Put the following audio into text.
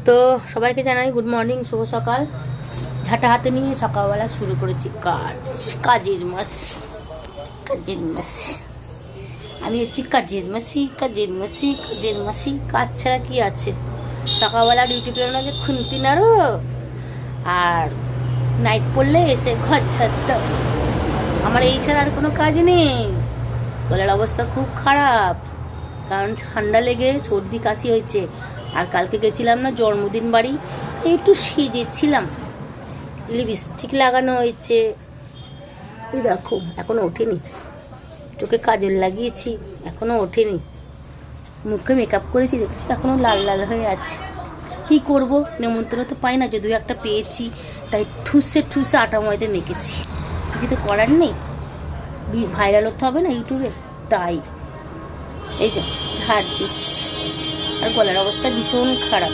তো সবাইকে জানাই গুড মর্নিং, শুভ সকাল। ঝাঁটা হাতে নিয়ে সকালবেলা শুরু করেছি কাজের মাসি আমি হচ্ছি কাজের মাসি। কাজ ছাড়া কি আছে? সকালবেলা ডিউটি পেরোনো যে খুন্তি নাড়ো আর নাইট পড়লে এসে ঘর ছাড়তে। আমার এই ছাড়া আর কোনো কাজ নেই। গলার অবস্থা খুব খারাপ, কারণ ঠান্ডা লেগে সর্দি কাশি হয়েছে। আর কালকে গেছিলাম না জন্মদিন বাড়ি, একটু সেজেছিলাম, লিপস্টিক লাগানো হয়েছে, এই দেখো এখনো ওঠেনি। চোখে কাজল লাগিয়েছি, এখনো ওঠেনি। মুখে মেকআপ করেছি, দেখছি এখনো লাল লাল হয়ে আছে। কি করব, নেমন্তন্ন তো পাই না, যদিও একটা পেয়েছি তাই ঠুসে আটা ময়দা মেখেছি। কিছু তো করার নেই, ভাইরাল হতে হবে না ইউটিউবে, তাই এই যে ঝাড় দিচ্ছি। আর গলার অবস্থা ভীষণ খারাপ।